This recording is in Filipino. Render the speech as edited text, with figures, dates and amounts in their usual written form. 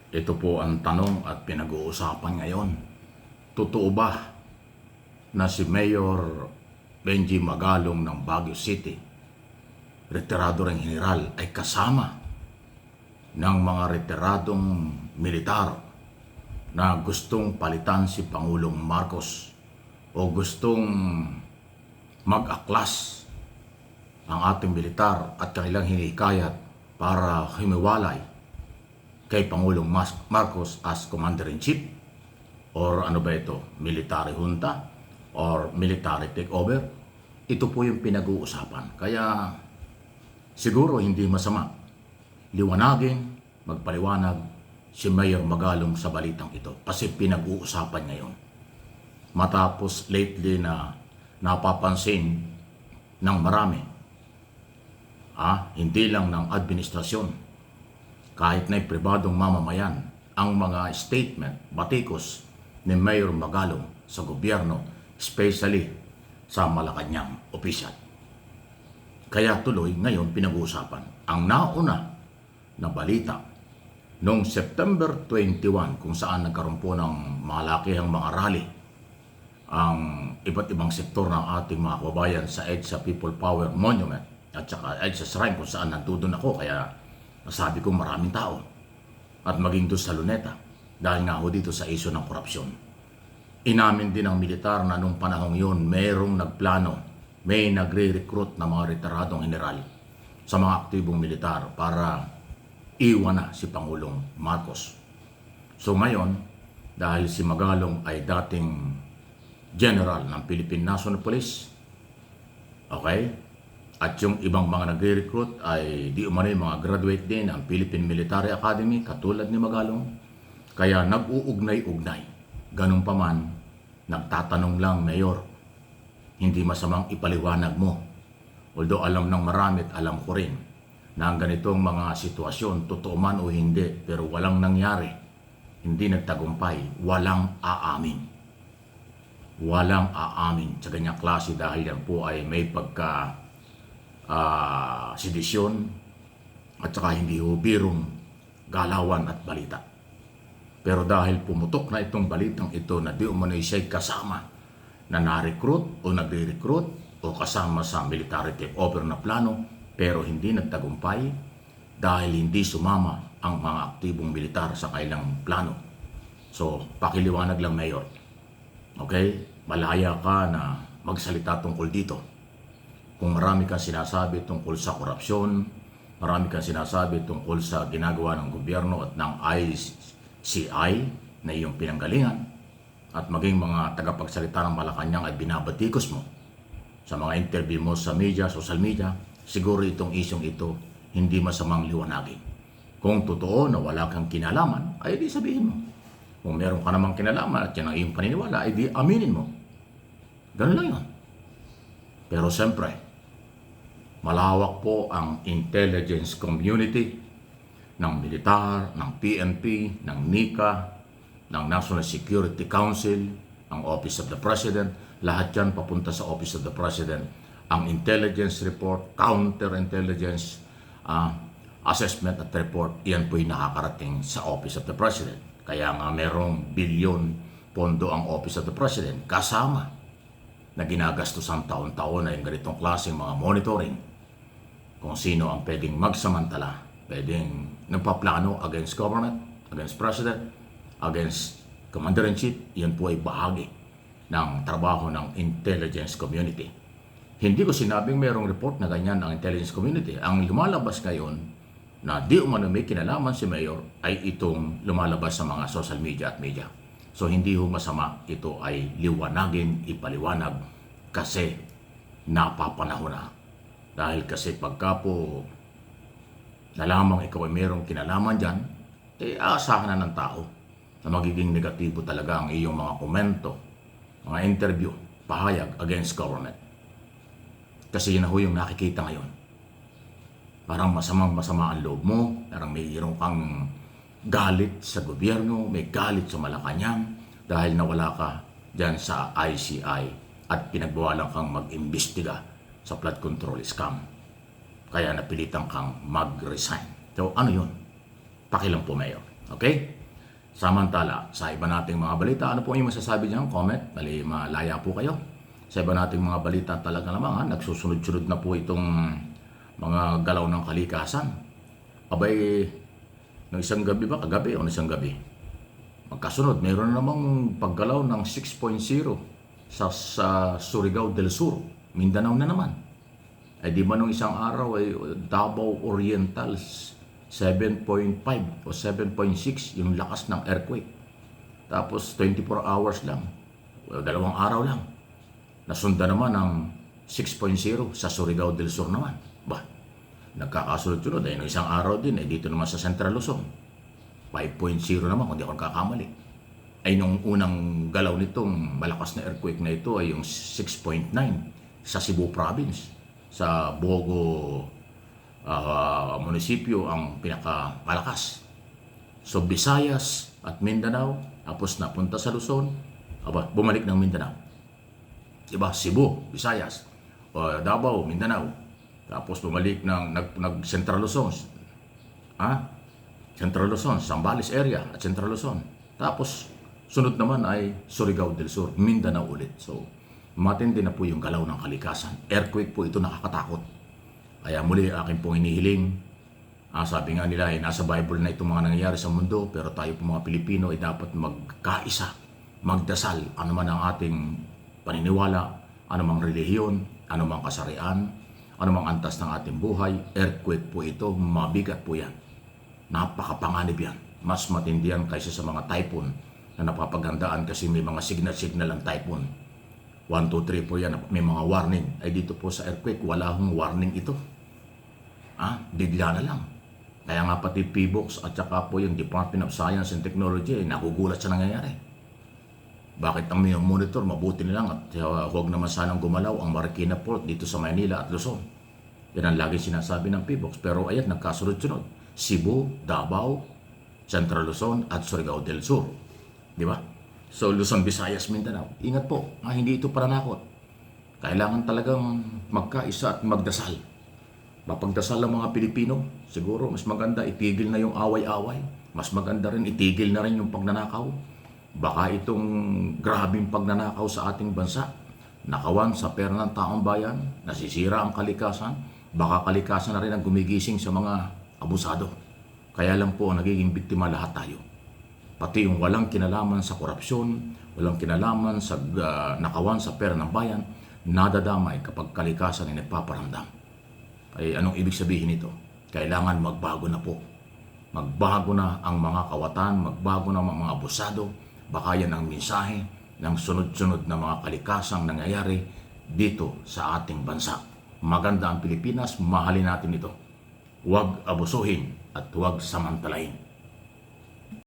Ito po ang tanong at pinag-uusapan ngayon. Totoo ba na si Mayor Benji Magalong ng Baguio City, retirado ring general, ay kasama ng mga retiradong militar na gustong palitan si Pangulong Marcos o gustong mag-aklas ang ating militar at kanilang hinikayat para humiwalay kay Pangulong Marcos as Commander-in-Chief? Or ano ba ito? Military junta? Or military takeover? Ito po yung pinag-uusapan. Kaya siguro hindi masama liwanagin, magpaliwanag si Mayor Magalong sa balitang ito. Kasi pinag-uusapan ngayon. Matapos lately na napapansin ng marami, hindi lang ng administrasyon, kahit na pribadong mamamayan, ang mga statement, batikos ni Mayor Magalong sa gobyerno, especially sa Malacanang opisyal. Kaya tuloy ngayon pinag-uusapan ang nauna na balita noong September 21 kung saan nagkaroon po ng malakihang mga rally ang iba't ibang sektor ng ating mga kababayan sa EDSA People Power Monument at saka EDSA Shrine kung saan nandun ako. Kaya sabi ko maraming tao at maging doon sa Luneta dahil nga ho dito sa isyu ng korupsyon. Inamin din ng militar na nung panahong yun mayroong nagplano, may nagre-recruit na mga retiradong general sa mga aktibong militar para iwan na si Pangulong Marcos. So ngayon, dahil si Magalong ay dating general ng Philippine National Police, okay? At yung ibang mga nagre-recruit ay di umano yung mga graduate din ng Philippine Military Academy katulad ni Magalong. Kaya nag-uugnay-ugnay. Ganun pa man, nagtatanong lang, Mayor, hindi masamang ipaliwanag mo. Although alam ng marami at alam ko rin na ang ganitong mga sitwasyon, totoo man o hindi, pero walang nangyari. Hindi nagtagumpay, walang aamin. Walang aamin sa ganyang klase dahil yan po ay may sedisyon at saka hindi ho birong galawan at balita. Pero dahil pumutok na itong balitang ito na di umano'y siya'y kasama na na-recruit o nagre-recruit o kasama sa military takeover na plano pero hindi nagtagumpay dahil hindi sumama ang mga aktibong militar sa kailang plano. So, pakiliwanag lang, Mayor. Okay? Malaya ka na magsalita tungkol dito. Kung marami kang sinasabi tungkol sa korupsyon, marami kang sinasabi tungkol sa ginagawa ng gobyerno at ng ICI na iyong pinanggalingan, at maging mga tagapagsalita ng Malacanang ay binabatikos mo sa mga interview mo sa media, social media, siguro itong isyong ito hindi masamang liwanagin. Kung totoo na wala kang kinalaman, ay di sabihin mo. Kung meron ka namang kinalaman at yan ang iyong paniniwala, ay di aminin mo. Ganun lang yun. Pero siyempre, malawak po ang intelligence community ng militar, ng PNP, ng NICA, ng National Security Council, ang Office of the President. Lahat yan papunta sa Office of the President. Ang intelligence report, counterintelligence assessment at report, yan po'y nakakarating sa Office of the President. Kaya nga merong bilyon pondo ang Office of the President kasama na ginagastusan taon-taon na yung ganitong klaseng mga monitoring kung sino ang pwedeng magsamantala, pwedeng nagpaplano against government, against president, against commander-in-chief. Yan po ay bahagi ng trabaho ng intelligence community. Hindi ko sinabing mayroong report na ganyan ang intelligence community. Ang lumalabas ngayon na di umano may kinalaman si Mayor ay itong lumalabas sa mga social media at media. So hindi ho masama, ito ay liwanagin, ipaliwanag kasi napapanahon na. Dahil kasi pagka po nalamang ikaw ay mayroong kinalaman dyan, aasahan na ng tao na magiging negatibo talaga ang iyong mga komento, mga interview, pahayag against government. Kasi yun na ho yung nakikita ngayon. Parang masama ang loob mo, parang mayroong kang galit sa gobyerno, may galit sa Malacanang dahil nawala ka dyan sa ICI at pinagbawalan kang mag-imbestiga sa flood control scam. Kaya napilitan kang mag-resign. So ano yun? Pakilang po, Mayor. Okay? Samantala, sa iba nating mga balita, ano po yung masasabi niyo? Comment, bali malaya po kayo. Sa iba nating mga balita talaga naman, nagsusunod-sunod na po itong mga galaw ng kalikasan. Abay, ng isang gabi ba? Kagabi o ng isang gabi? Magkasunod, mayroon na namang paggalaw ng 6.0 sa Surigao del Sur, Mindanao na naman. Ay di ba nung isang araw ay Davao Oriental 7.5 o 7.6 yung lakas ng earthquake. Tapos 24 hours lang, o 2 araw lang. Nasunda naman ng 6.0 sa Surigao del Sur naman. Ba, nagkakasunod-sunod ay nung isang araw din ay dito naman sa Central Luzon. 5.0 naman kung di ako nagkakamali. Ay nung unang galaw nitong malakas na earthquake na ito ay yung 6.9 sa Cebu Province. Sa Bogo munisipyo ang pinakamalakas. So Visayas at Mindanao, tapos napunta sa Luzon, bumalik ng Mindanao. Diba? Cebu, Visayas, Davao, Mindanao, tapos bumalik ng Central Luzon. Central Luzon, Zambales area at Central Luzon. Tapos sunod naman ay Surigao del Sur, Mindanao ulit. So matindi na po yung galaw ng kalikasan. Earthquake po ito, nakakatakot. Kaya muli akin pong inihiling, sabi nga nila ay nasa Bible na itong mga nangyayari sa mundo, pero tayo po mga Pilipino ay dapat magkaisa, magdasal, ano man ang ating paniniwala, ano mang relihiyon, ano mang kasarian, ano mang antas ng ating buhay. Earthquake po ito, mabigat po yan. Napakapanganib yan. Mas matindi yan kaysa sa mga typhoon na napapagandaan kasi may mga signal ang typhoon. 1, 2, 3 po yan, may mga warning. Ay dito po sa earthquake, wala hong warning ito. Bigla na lang. Kaya nga pati PBOX at saka po yung Department of Science and Technology ay nagugulat sa nangyayari. Bakit ang monitor, mabuti na lang at huwag naman sanang gumalaw ang Marikina Port dito sa Maynila at Luzon. Yan ang lagi sinasabi ng PBOX. Pero ayan, nagkasunod-sunod. Cebu, Davao, Central Luzon at Surigao del Sur. Di ba? So Luzon, Visayas, Mindanao. Ingat po, hindi ito pananakot. Kailangan talagang magkaisa at magdasal. Mapagdasal ang mga Pilipino, siguro mas maganda itigil na yung away-away. Mas maganda rin itigil na rin yung pagnanakaw. Baka itong grabing pagnanakaw sa ating bansa, nakawan sa pera ng taong bayan, nasisira ang kalikasan, baka kalikasan na rin ang gumigising sa mga abusado. Kaya lang po nagiging biktima lahat tayo. Pati yung walang kinalaman sa korupsyon, walang kinalaman sa nakawan sa pera ng bayan, nadadamay kapag kalikasan ay nagpaparamdam. Ay anong ibig sabihin nito? Kailangan magbago na po. Magbago na ang mga kawatan, magbago na ang mga abusado. Baka yan ang mensahe ng sunod-sunod na mga kalikasang nangyayari dito sa ating bansa. Maganda ang Pilipinas, mahalin natin ito. Huwag abusuhin at huwag samantalain.